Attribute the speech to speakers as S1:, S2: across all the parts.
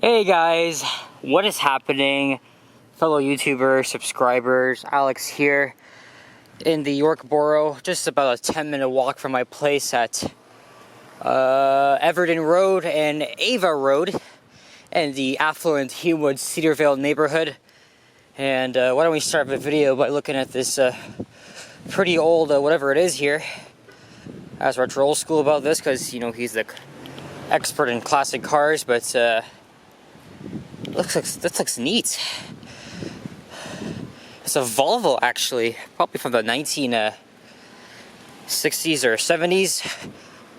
S1: Hey guys, what is happening? Fellow YouTubers, subscribers, Alex here in the York Borough, just about a 10-minute walk from my place at Everton Road and Ava Road in the affluent Hewwood Cedarvale neighborhood. And why don't we start the video by looking at this pretty old whatever it is here. Ask Retro Old School about this because, you know, he's the expert in classic cars, but this looks neat. It's a Volvo, actually, probably from the 1960s or 70s.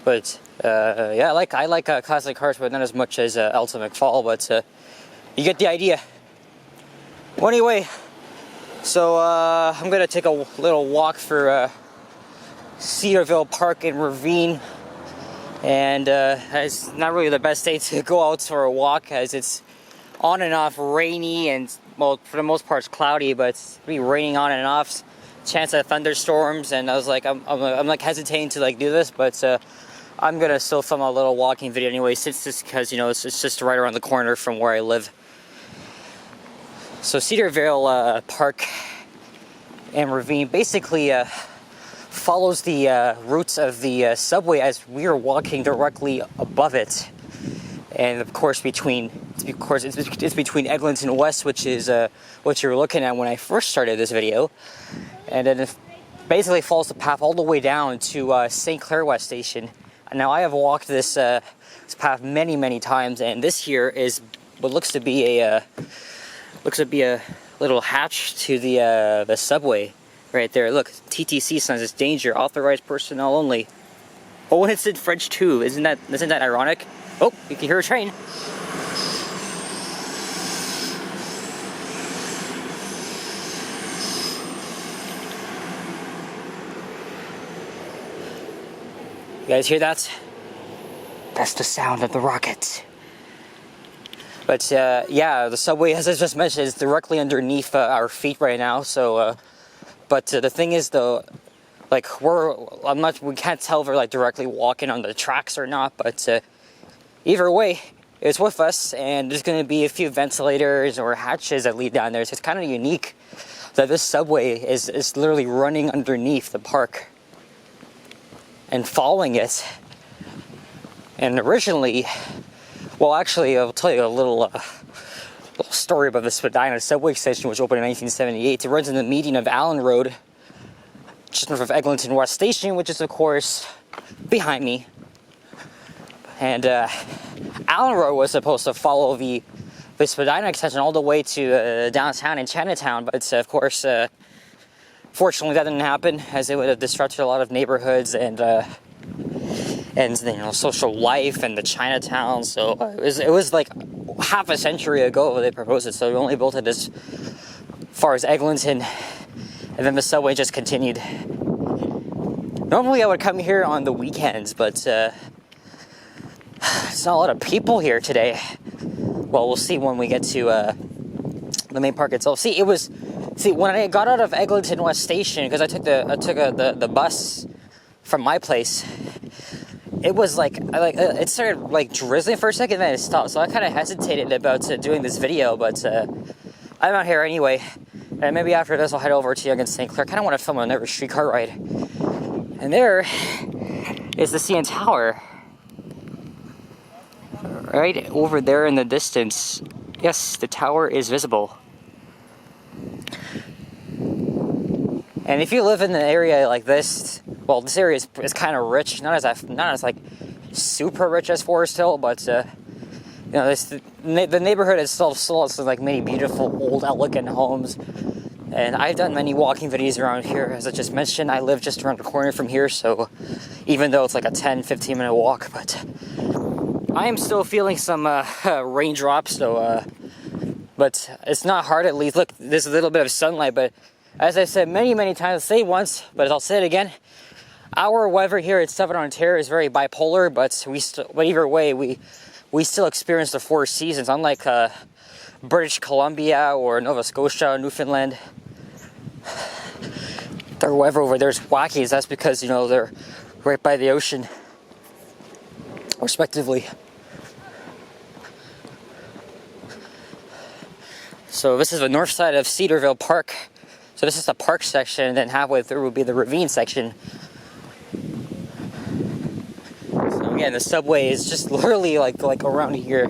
S1: But yeah, I like classic cars, but not as much as Elton McFall. But you get the idea. Well, anyway, so I'm gonna take a little walk for Cedarvale Park in Ravine, and it's not really the best day to go out for a walk as it's on and off rainy, and well, for the most part it's cloudy, but it's be raining on and off, chance of thunderstorms. And I was like, I'm like hesitating to like do this, but I'm gonna still film a little walking video anyway, since this, because you know it's just right around the corner from where I live. So Cedarvale Park and Ravine basically follows the routes of the subway as we are walking directly above it. And of course, it's between Eglinton West, which is what you were looking at when I first started this video, and then it basically follows the path all the way down to St. Clair West Station. Now, I have walked this path many times, and this here is what looks to be a little hatch to the subway right there. Look, TTC signs, it's danger, authorized personnel only. Oh, and it's in French too. Isn't that ironic? Oh, you can hear a train. You guys hear that? That's the sound of the rocket. But yeah, the subway, as I just mentioned, is directly underneath our feet right now. So, but the thing is, though, like we can't tell if we're like directly walking on the tracks or not. But either way, it's with us, and there's going to be a few ventilators or hatches that lead down there. So it's kind of unique that this subway is literally running underneath the park and following it. And originally, well, actually, I'll tell you a little story about the Spadina subway station, which opened in 1978. It runs in the median of Allen Road, just north of Eglinton West Station, which is, of course, behind me. And Allen Road was supposed to follow the Spadina extension all the way to downtown in Chinatown, but of course, fortunately, that didn't happen, as it would have disrupted a lot of neighborhoods and you know, social life and the Chinatown. So it was like half a century ago they proposed it. So we only built it as far as Eglinton, and then the subway just continued. Normally, I would come here on the weekends, but there's not a lot of people here today. Well, we'll see when we get to the main park itself. See, when I got out of Eglinton West Station, because I took the bus from my place, it was it started like drizzling for a second, then it stopped. So I kind of hesitated about doing this video, but I'm out here anyway. And maybe after this, I'll head over to Yonge and St. Clair. I kind of want to film another streetcar ride. And there is the CN Tower, right over there in the distance. Yes, the tower is visible. And if you live in an area like this, well, this area is kind of rich, not as like super rich as Forest Hill, but you know, the neighborhood is still like many beautiful old elegant homes. And I've done many walking videos around here. As I just mentioned, I live just around the corner from here, so even though it's like a 10-15 minute walk, but I am still feeling some raindrops, so but it's not hard, at least. Look, there's a little bit of sunlight, but as I said many times, I'll say it once, but I'll say it again. Our weather here at Southern Ontario is very bipolar, but either way, we still experience the four seasons, unlike British Columbia or Nova Scotia, Newfoundland. Their weather over there is wacky. That's because, you know, they're right by the ocean, respectively. So this is the north side of Cedarvale Park. So this is the park section, and then halfway through would be the Ravine section. So again, the subway is just literally like around here.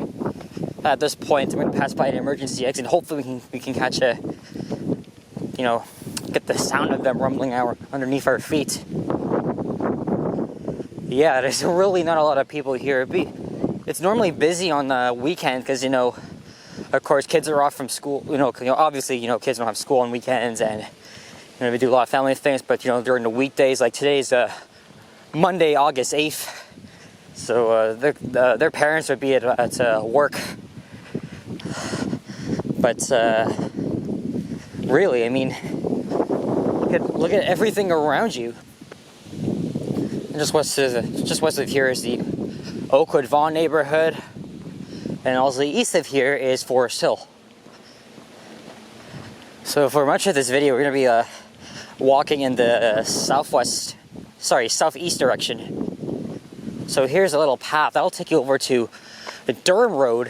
S1: At this point, I'm going to pass by an emergency exit. Hopefully we can catch a, get the sound of them rumbling out underneath our feet. Yeah, there's really not a lot of people here. It's normally busy on the weekend because, of course, kids are off from school. Obviously, kids don't have school on weekends, and we do a lot of family things. But during the weekdays, like today's Monday, August 8th, so their parents would be at work. But really, I mean, look at everything around you. And just west of here is the Oakwood Vaughan neighborhood, and also east of here is Forest Hill. So for much of this video, we're going to be walking in the southeast direction. So here's a little path that'll take you over to the Durham Road,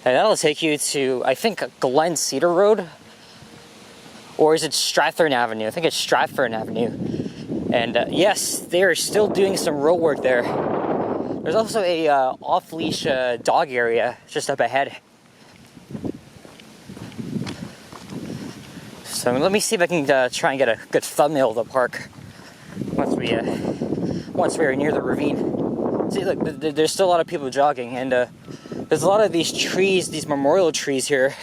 S1: and that'll take you to, I think, Glen Cedar Road, or is it Stratford Avenue? I think it's Stratford Avenue. And yes, they are still doing some road work there. There's also a off-leash dog area just up ahead. So let me see if I can try and get a good thumbnail of the park once we are near the ravine. See, look, there's still a lot of people jogging, and there's a lot of these trees, these memorial trees here.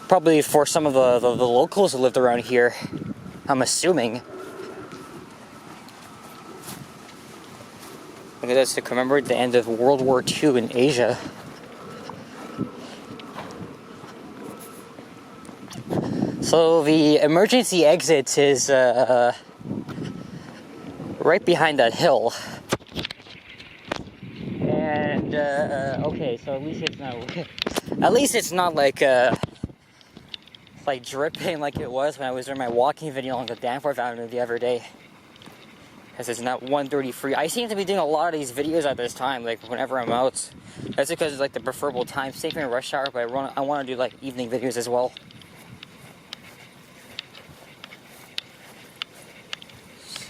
S1: Probably for some of the locals who lived around here, I'm assuming. Look at this, to commemorate the end of World War II in Asia. So the emergency exit is right behind that hill. And okay, so at least it's not like dripping like it was when I was doing my walking video on the Danforth Avenue the other day. Because it's not 1:33. I seem to be doing a lot of these videos at this time, like whenever I'm out. That's because it's like the preferable time, safe in rush hour, but I want to do like evening videos as well.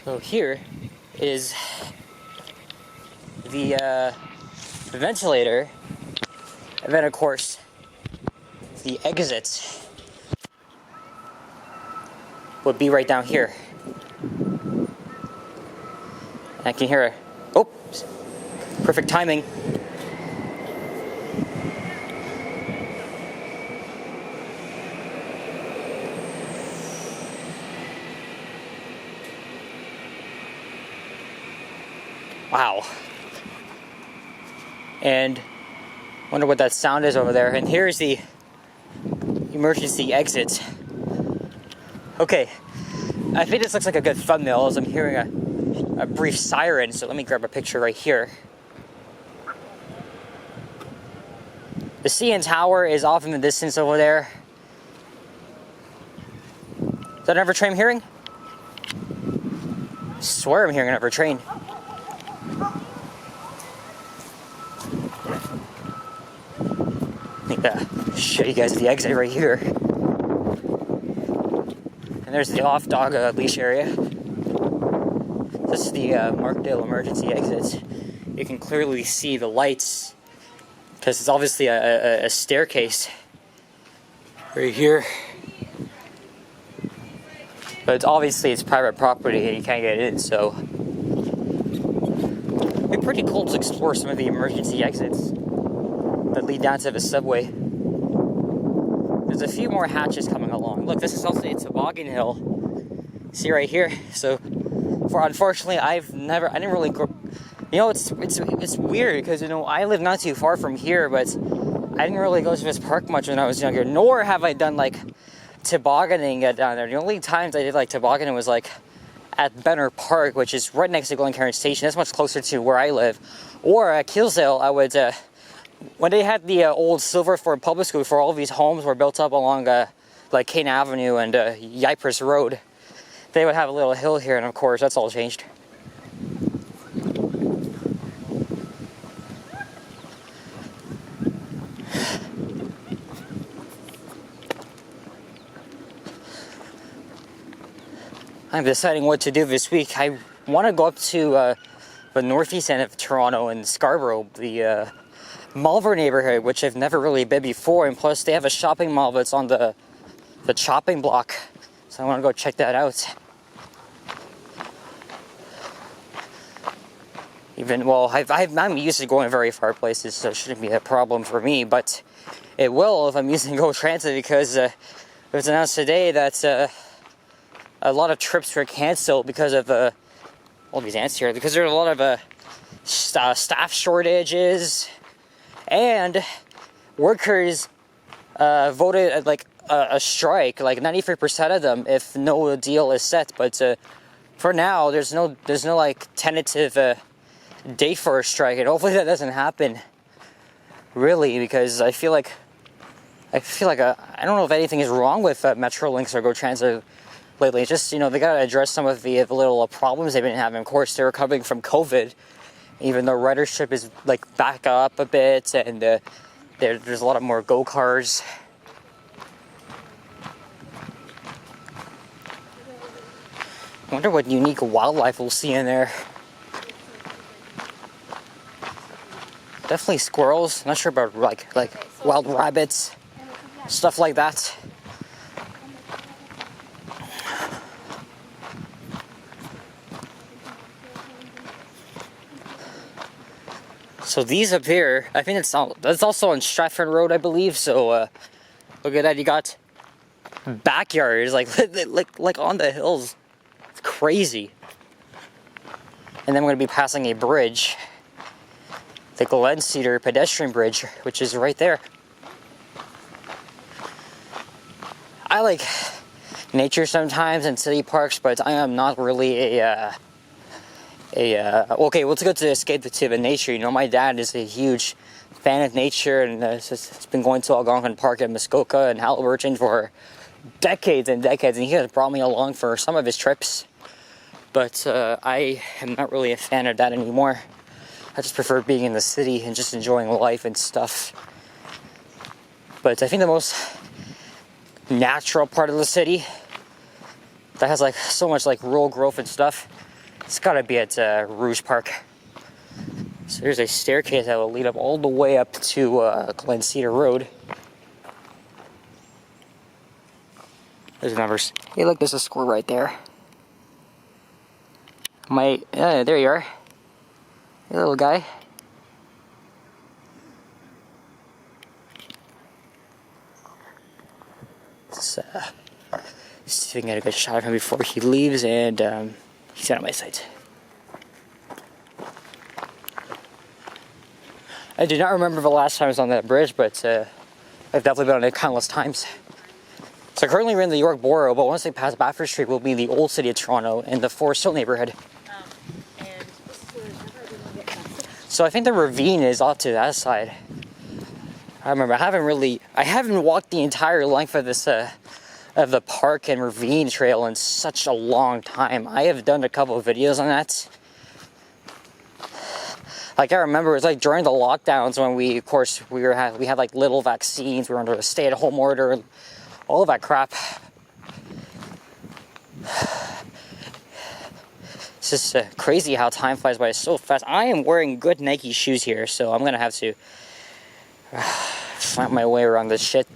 S1: So here is the ventilator, and then of course the exit would be right down here. I can hear oops, perfect timing. Wow. And wonder what that sound is over there. And here's the emergency exit. Okay, I think this looks like a good thumbnail as I'm hearing a brief siren, so let me grab a picture right here. The CN Tower is off in the distance over there. Is that another train I'm hearing? I swear I'm hearing another train. Let me show you guys the exit right here. And there's the off-dog leash area. This is the Markdale emergency exit. You can clearly see the lights because it's obviously a staircase right here. But it's private property and you can't get in, so it'd be pretty cool to explore some of the emergency exits that lead down to the subway. There's a few more hatches coming along. Look, this is also a toboggan hill. See right here. So, unfortunately, I didn't really grow. It's weird because I live not too far from here, but I didn't really go to this park much when I was younger. Nor have I done like tobogganing down there. The only times I did like tobogganing was like at Benner Park, which is right next to Glencairn Station. That's much closer to where I live. Or at Kilsdale, I would. When they had the old Silverford Public School, before all of these homes were built up along like Kane Avenue and Ypres Road, they would have a little hill here, and of course that's all changed. I'm deciding what to do this week. I want to go up to the northeast end of Toronto and Scarborough, the Malvern neighborhood, which I've never really been before, and plus they have a shopping mall that's on the chopping block, so I want to go check that out. I'm used to going very far places, so it shouldn't be a problem for me, but it will if I'm using Go Transit, because it was announced today that a lot of trips were canceled because of all these ants here, because there are a lot of staff shortages, and workers voted a strike, like 93% of them, if no deal is set. But for now, there's no like tentative date for a strike, and hopefully that doesn't happen. Really, because I feel like I don't know if anything is wrong with Metrolinx or Go Transit lately. It's just, they gotta address some of the little problems they've been having. Of course, they're recovering from COVID, even though ridership is like back up a bit, and there's a lot of more go cars. I wonder what unique wildlife we'll see in there. Definitely squirrels. Not sure about like wild rabbits, stuff like that. So these up here, I think that's also on Stratford Road, I believe. So look at that, you got backyards like on the hills. It's crazy. And then we're gonna be passing a bridge, the Glen Cedar pedestrian bridge, which is right there. I like nature sometimes in city parks, but I am not really okay, let's go to escape to the nature. My dad is a huge fan of nature, and it's been going to Algonquin Park in Muskoka and Haliburton for decades and decades, and he has brought me along for some of his trips. But I am not really a fan of that anymore. I just prefer being in the city and just enjoying life and stuff. But I think the most natural part of the city that has like so much like rural growth and stuff, it's gotta be at Rouge Park. So there's a staircase that will lead up all the way up to Glen Cedar Road. There's numbers. Hey, look, there's a squirrel right there. There you are. Hey, little guy. Let's see if we can get a good shot of him before he leaves, and he's out of my sight. I do not remember the last time I was on that bridge, but I've definitely been on it countless times. So currently we're in the York Borough, but once they pass Baffert Street, we'll be in the old city of Toronto in the Forest Hill neighborhood. So I think the Ravine is off to that side. I remember I haven't walked the entire length of this of the park and Ravine trail in such a long time. I have done a couple of videos on that. Like, I remember it was like during the lockdowns when we had like little vaccines, we were under a stay-at-home order, and all of that crap. It's just crazy how time flies by so fast. I am wearing good Nike shoes here, so I'm gonna have to find my way around this shit,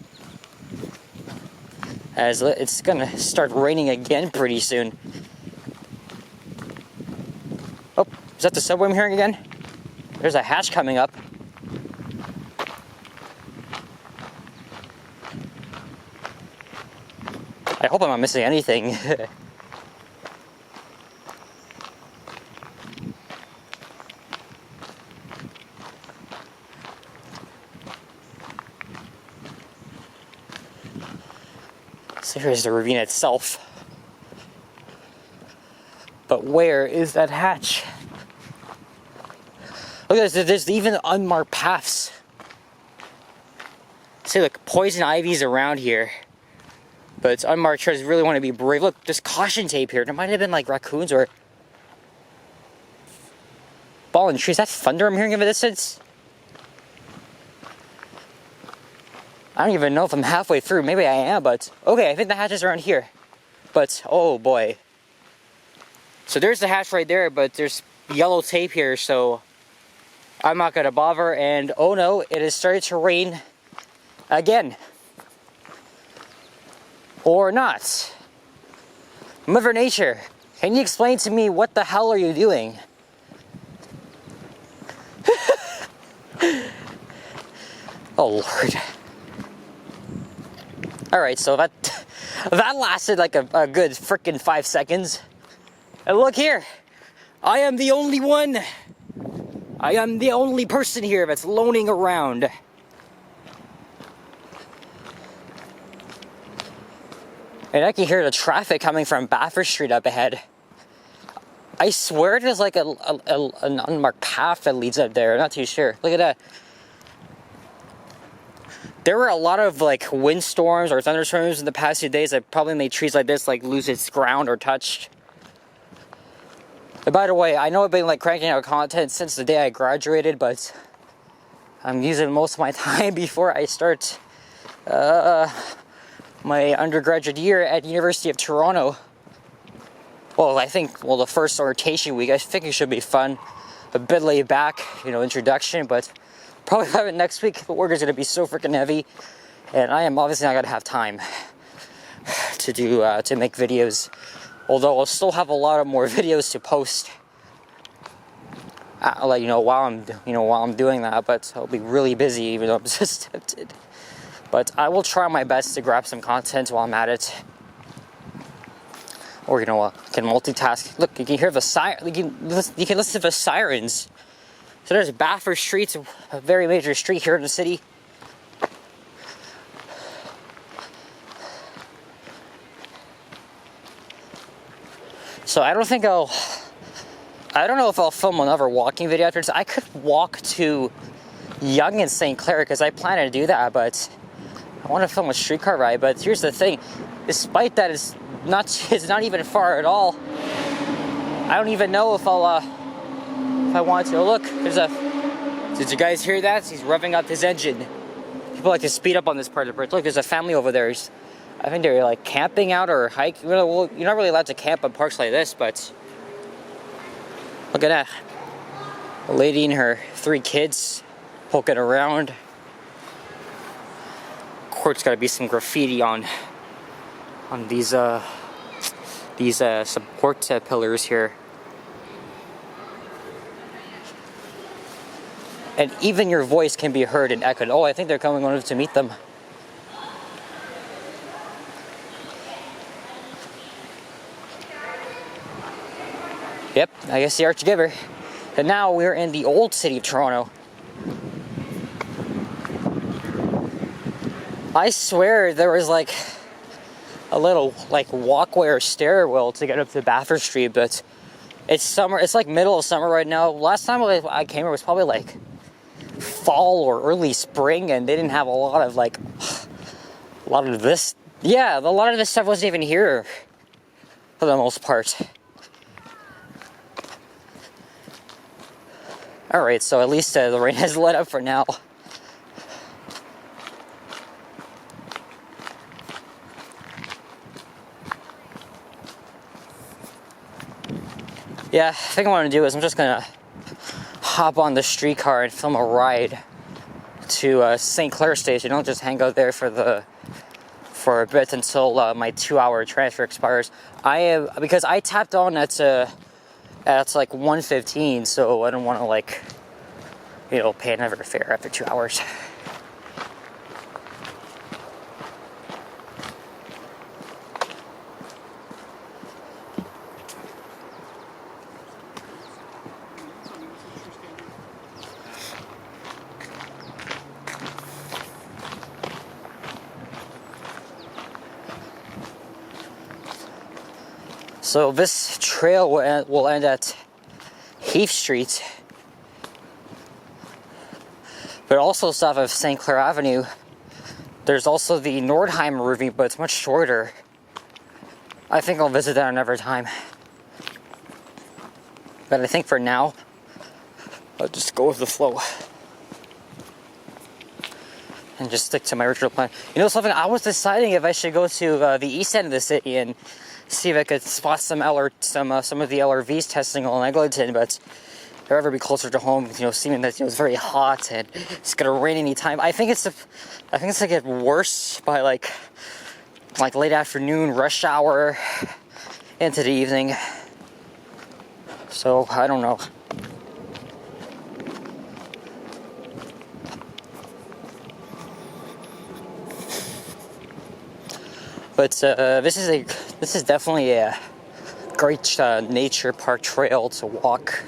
S1: as it's gonna start raining again pretty soon. Oh, is that the subway I'm hearing again? There's a hatch coming up. I hope I'm not missing anything. So here's the ravine itself. But where is that hatch? Look at this, there's even unmarked paths. See, like, poison ivy's around here, but it's unmarked. Trails really want to be brave. Look, there's caution tape here. There might have been like raccoons or fallen trees. Is that thunder I'm hearing in the distance? I don't even know if I'm halfway through. Maybe I am, but okay, I think the hatch is around here. But oh boy, So there's the hatch right there, but there's yellow tape here, so I'm not gonna bother. And oh no, it has started to rain again. Or not. Mother Nature, can you explain to me what the hell are you doing? Oh Lord. Alright, so that lasted like a good frickin' 5 seconds. And look here, I am the only one. I am the only person here that's loaning around. And I can hear the traffic coming from Bathurst Street up ahead. I swear there's like an unmarked path that leads up there. I'm not too sure. Look at that. There were a lot of like windstorms or thunderstorms in the past few days that probably made trees like this like lose its ground or touched. And by the way, I know I've been like cranking out content since the day I graduated, but I'm using most of my time before I start my undergraduate year at University of Toronto. Well, the first orientation week, I think it should be fun. A bit laid back, introduction, but probably have it next week. The work is going to be so freaking heavy, and I am obviously not going to have time to make videos. Although I'll still have a lot of more videos to post. I'll let you know while I'm doing that, but I'll be really busy, even though I'm just tempted. But I will try my best to grab some content while I'm at it. Or can multitask. Look, you can hear the siren. You can listen to the sirens. So there's Bathurst Street, a very major street here in the city. So I don't know if I'll film another walking video after this. I could walk to Yonge and St. Clair because I plan to do that, but I want to film a streetcar ride. But here's the thing, despite that, it's not even far at all. I don't even know if I want to. Look, did you guys hear that? He's revving up his engine. People like to speed up on this part of the bridge. Look, there's a family over there. I think they're like camping out or hiking. Well, you're not really allowed to camp on parks like this, but look at that. A lady and her 3 kids poking around. Of course, got to be some graffiti on these support pillars here. And even your voice can be heard and echoed. Oh, I think they're coming over to meet them. Yep, I guess the Arch Giver. And now we're in the old city of Toronto. I swear there was like a little like walkway or stairwell to get up to Bathurst Street, but it's summer. It's like middle of summer right now. Last time I came here was probably like fall or early spring, and they didn't have a lot of this. Yeah, a lot of this stuff wasn't even here for the most part. Alright, so at least the rain has let up for now. Yeah, I think what I'm going to do is I'm just going to hop on the streetcar and film a ride to St. Clair Station. I'll just hang out there for a bit until my 2-hour transfer expires. Because I tapped on at like 1:15, so I don't want to pay another fare after 2 hours. So this trail will end at Heath Street, but also south of St. Clair Avenue, there's also the Nordheim Ravine, but it's much shorter. I think I'll visit that another time. But I think for now, I'll just go with the flow. And just stick to my original plan. You know something, I was deciding if I should go to the east end of the city and see if I could spot some of the LRVs testing on Eglinton, but if I ever be closer to home, seeming that it's very hot and it's gonna rain anytime. I think it's gonna get worse by like late afternoon, rush hour, into the evening. So I don't know. But this is definitely a great nature park trail to walk,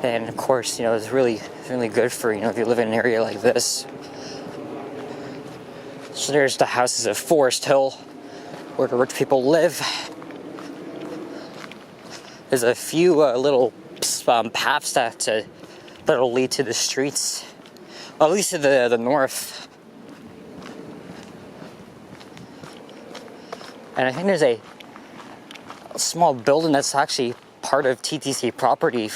S1: and of course, it's really good for if you live in an area like this. So there's the houses of Forest Hill, where the rich people live. There's a few little paths that'll lead to the streets, well, at least to the north. And I think there's a small building that's actually part of TTC property.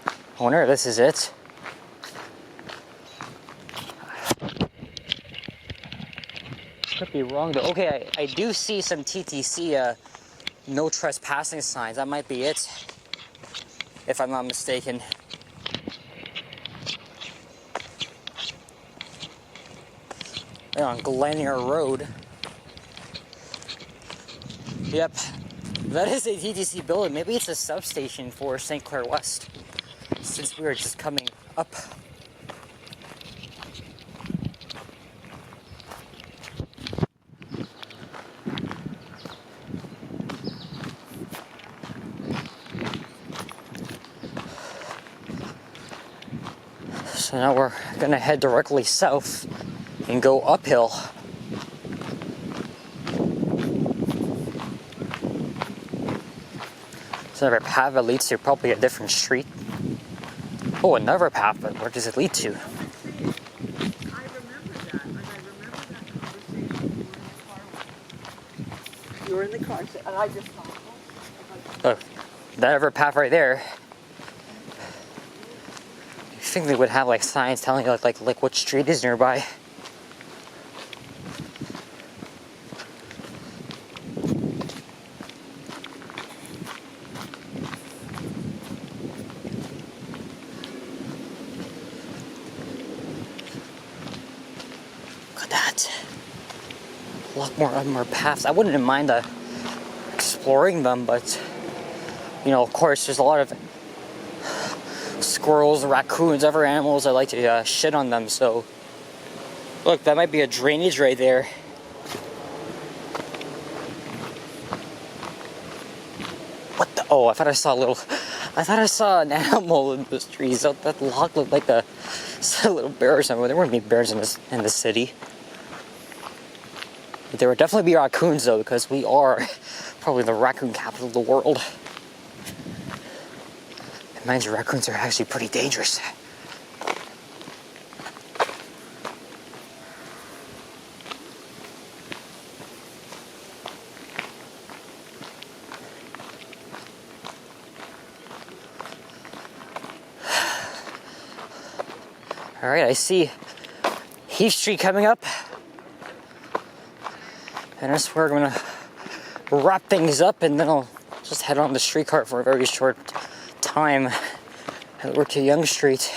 S1: I wonder if this is it. Could be wrong though. Okay, I do see some TTC no trespassing signs. That might be it, if I'm not mistaken. They're on Glenier Road. Yep, that is a TTC building. Maybe it's a substation for St. Clair West, since we were just coming up. So now we're gonna head directly south and go uphill. So another path that leads to probably a different street. Oh, another path, but where does it lead to?
S2: I remember that, and I remember that conversation. You were in the car, and I just thought,
S1: Oh, that other path right there. You think they would have like signs telling you like what street is nearby? A lot more paths. I wouldn't mind exploring them, but of course, there's a lot of squirrels, raccoons, other animals that like to shit on them. So, look, that might be a drainage right there. What the? Oh, I thought I saw an animal in the trees. That log looked like a little bear or something. There weren't any bears in the city. There would definitely be raccoons though, because we are probably the raccoon capital of the world. And mind you, raccoons are actually pretty dangerous. All right, I see Heath Street coming up. And that's where we're gonna wrap things up, and then I'll just head on the streetcar for a very short time. We're to Yonge Street.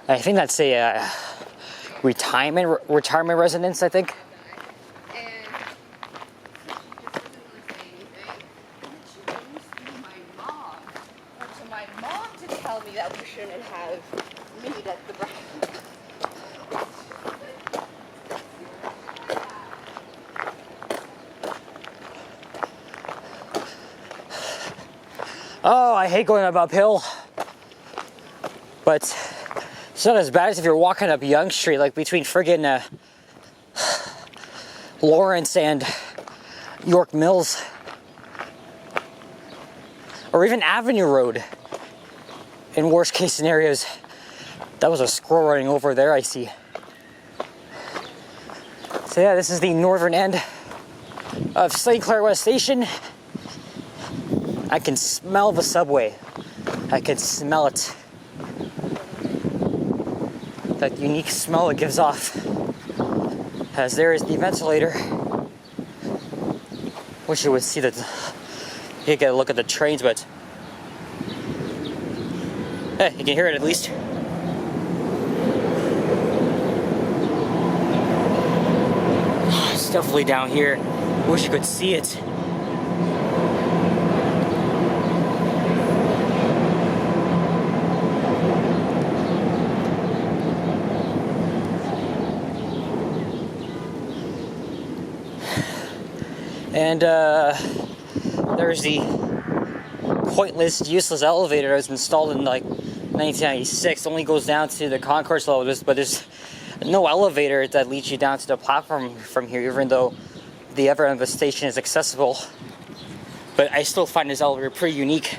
S1: I think that's a retirement residence, I think.
S2: my mom to tell me that we shouldn't have meat at the breakfast.
S1: Oh, I hate going up uphill. But it's not as bad as if you're walking up Yonge Street, like between friggin' Lawrence and York Mills. Or even Avenue Road. In worst case scenarios. That was a squirrel running over there, I see. So yeah, this is the northern end of St. Clair West Station. I can smell the subway. I can smell it. That unique smell it gives off. as there is the ventilator. Wish you would see that. You get a look at the trains, but hey, you can hear it at least. It's definitely down here. Wish you could see it. And there's the pointless, useless elevator that was installed in like 1996. It only goes down to the concourse level, but there's no elevator that leads you down to the platform from here, even though the other end of the station is accessible. But I still find this elevator pretty unique.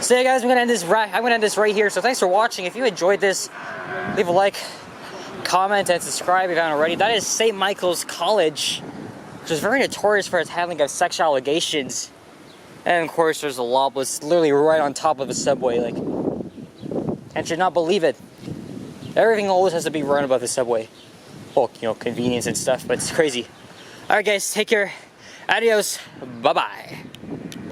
S1: So yeah, guys, I'm gonna end this right here. So thanks for watching. If you enjoyed this, leave a like, comment, and subscribe if you haven't already. That is St. Michael's College, which is very notorious for its handling of sexual allegations. And of course, there's a Loblaws literally right on top of the subway. Like, I should not believe it. Everything always has to be run above the subway. Well, you know, convenience and stuff, but it's crazy. Alright guys, take care. Adios. Bye-bye.